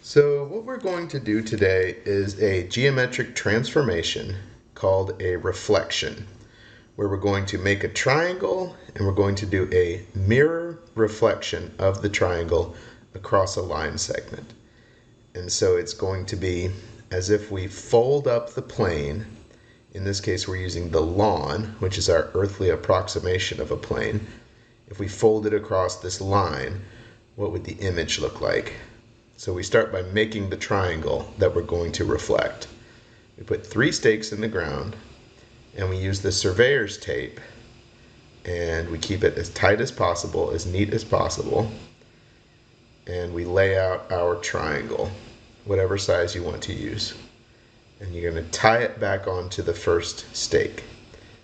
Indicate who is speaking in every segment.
Speaker 1: So what we're going to do today is a geometric transformation called a reflection, where we're going to make a triangle and we're going to do a mirror reflection of the triangle across a line segment. And so it's going to be as if we fold up the plane. In this case, we're using the lawn, which is our earthly approximation of a plane. If we fold it across this line, what would the image look like? So we start by making the triangle that we're going to reflect. We put 3 stakes in the ground and we use the surveyor's tape and we keep it as tight as possible, as neat as possible, and we lay out our triangle, whatever size you want to use. And you're going to tie it back onto the first stake.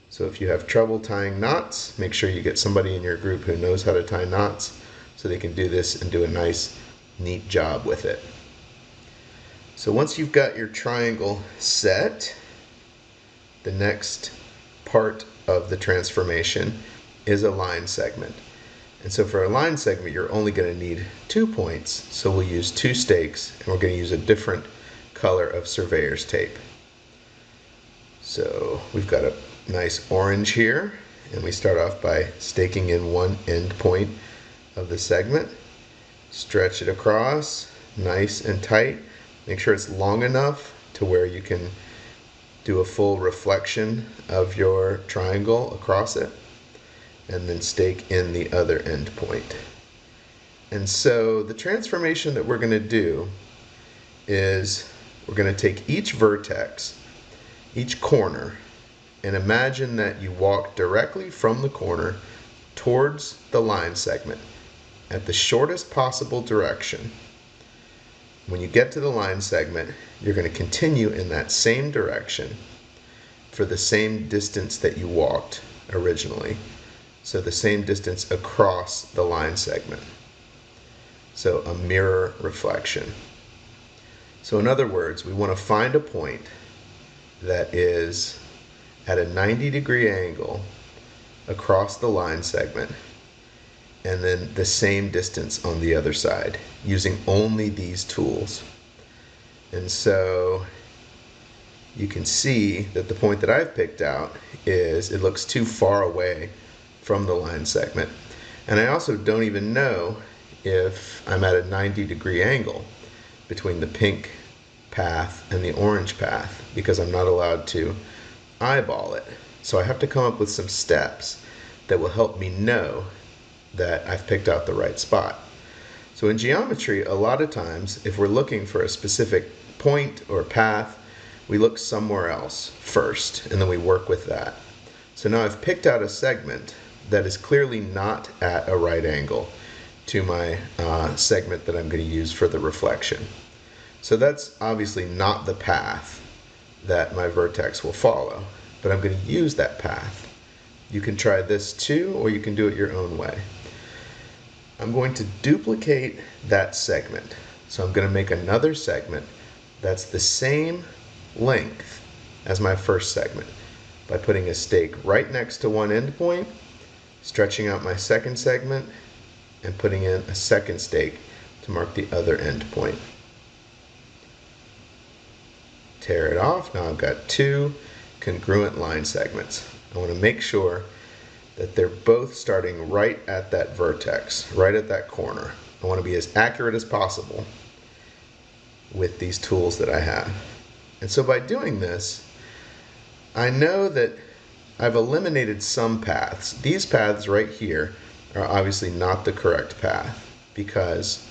Speaker 1: So if you have trouble tying knots, make sure you get somebody in your group who knows how to tie knots so they can do this and do a nice neat job with it. So once you've got your triangle set, the next part of the transformation is a line segment. And so for a line segment, you're only going to need 2 points. So we'll use 2 stakes and we're going to use a different color of surveyor's tape. So we've got a nice orange here, and we start off by staking in one end point of the segment. Stretch it across, nice and tight. Make sure it's long enough to where you can do a full reflection of your triangle across it, and then stake in the other end point. And so the transformation that we're going to do is we're going to take each vertex, each corner, and imagine that you walk directly from the corner towards the line segment at the shortest possible direction. When you get to the line segment, you're going to continue in that same direction for the same distance that you walked originally. So the same distance across the line segment. So a mirror reflection. So in other words, we want to find a point that is at a 90-degree angle across the line segment, and then the same distance on the other side, using only these tools. And so you can see that the point that I've picked out is it looks too far away from the line segment. And I also don't even know if I'm at a 90-degree angle between the pink path and the orange path, because I'm not allowed to eyeball it. So I have to come up with some steps that will help me know that I've picked out the right spot. So in geometry, a lot of times, if we're looking for a specific point or path, we look somewhere else first, and then we work with that. So now I've picked out a segment that is clearly not at a right angle to my segment that I'm going to use for the reflection. So that's obviously not the path that my vertex will follow, but I'm going to use that path. You can try this too, or you can do it your own way. I'm going to duplicate that segment. So I'm going to make another segment that's the same length as my first segment by putting a stake right next to one end point, stretching out my second segment, and putting in a second stake to mark the other end point. Tear it off. Now I've got 2 congruent line segments. I want to make sure that they're both starting right at that vertex, right at that corner. I want to be as accurate as possible with these tools that I have. And so by doing this, I know that I've eliminated some paths. These paths right here are obviously not the correct path because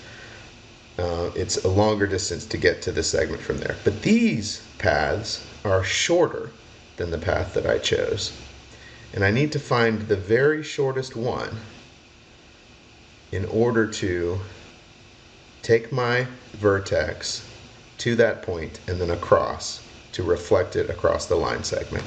Speaker 1: it's a longer distance to get to the segment from there. But these paths are shorter than the path that I chose. And I need to find the very shortest one in order to take my vertex to that point and then across to reflect it across the line segment.